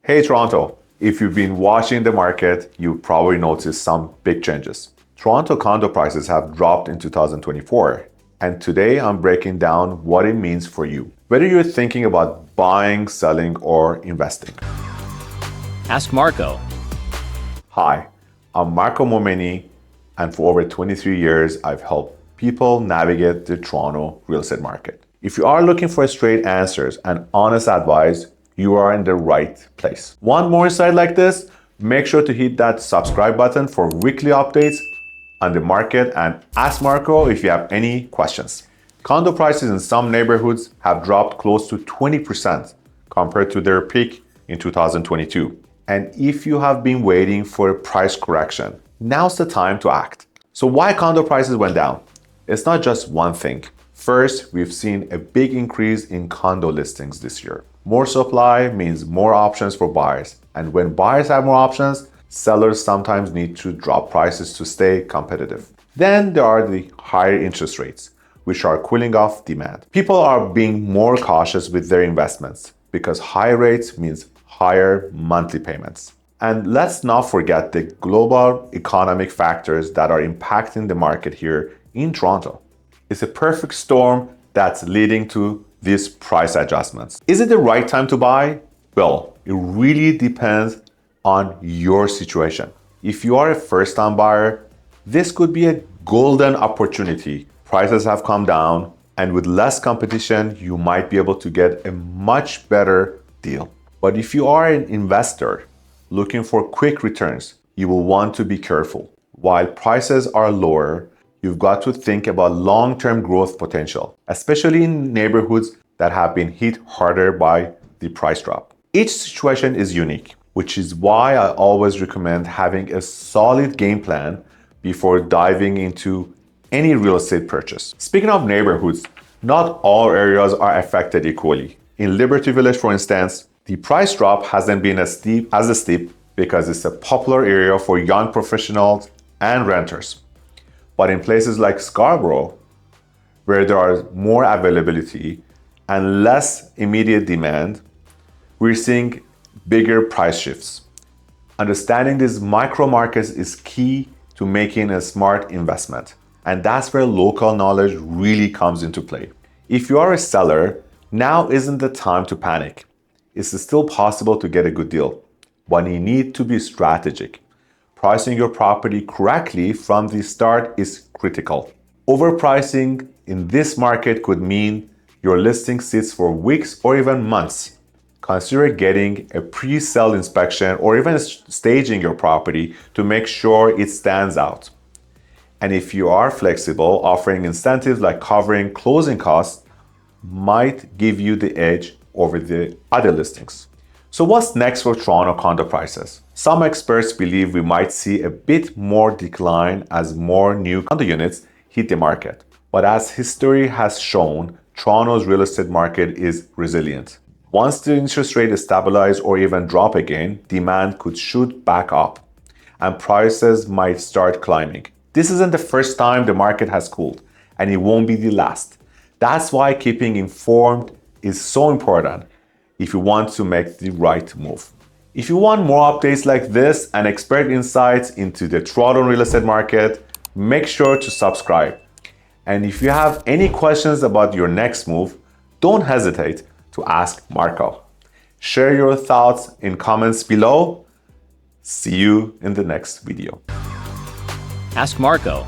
Hey Toronto, if you've been watching the market, you probably noticed some big changes. Toronto condo prices have dropped in 2024, and today I'm breaking down what it means for you, whether you're thinking about buying, selling, or investing. Ask Marco. Hi, I'm Marco Momeni, and for over 23 years, I've helped people navigate the Toronto real estate market. If you are looking for straight answers and honest advice, you are in the right place. Want more insight like this? Make sure to hit that subscribe button for weekly updates on the market and ask Marco if you have any questions. Condo prices in some neighborhoods have dropped close to 20% compared to their peak in 2022. And if you have been waiting for a price correction, now's the time to act. So why condo prices went down? It's not just one thing. First, we've seen a big increase in condo listings this year. More supply means more options for buyers. And when buyers have more options, sellers sometimes need to drop prices to stay competitive. Then there are the higher interest rates, which are cooling off demand. People are being more cautious with their investments because high rates means higher monthly payments. And let's not forget the global economic factors that are impacting the market here in Toronto. It's a perfect storm that's leading to these price adjustments. Is it the right time to buy? Well, it really depends on your situation. If you are a first-time buyer, this could be a golden opportunity. Prices have come down, and with less competition, you might be able to get a much better deal. But if you are an investor looking for quick returns, you will want to be careful. While prices are lower, you've got to think about long-term growth potential, especially in neighborhoods that have been hit harder by the price drop. Each situation is unique, which is why I always recommend having a solid game plan before diving into any real estate purchase. Speaking of neighborhoods, not all areas are affected equally. In Liberty Village, for instance, the price drop hasn't been as steep because it's a popular area for young professionals and renters. But in places like Scarborough, where there are more availability and less immediate demand, we're seeing bigger price shifts. Understanding these micro markets is key to making a smart investment. And that's where local knowledge really comes into play. If you are a seller, now isn't the time to panic. It's still possible to get a good deal, but you need to be strategic. Pricing your property correctly from the start is critical. Overpricing in this market could mean your listing sits for weeks or even months. Consider getting a pre-sale inspection or even staging your property to make sure it stands out. And if you are flexible, offering incentives like covering closing costs might give you the edge over the other listings. So what's next for Toronto condo prices? Some experts believe we might see a bit more decline as more new condo units hit the market. But as history has shown, Toronto's real estate market is resilient. Once the interest rate is stabilized or even drop again, demand could shoot back up and prices might start climbing. This isn't the first time the market has cooled, and it won't be the last. That's why keeping informed is so important if you want to make the right move. If you want more updates like this and expert insights into the Toronto real estate market, make sure to subscribe. And if you have any questions about your next move, don't hesitate to ask Marco. Share your thoughts in comments below. See you in the next video. Ask Marco.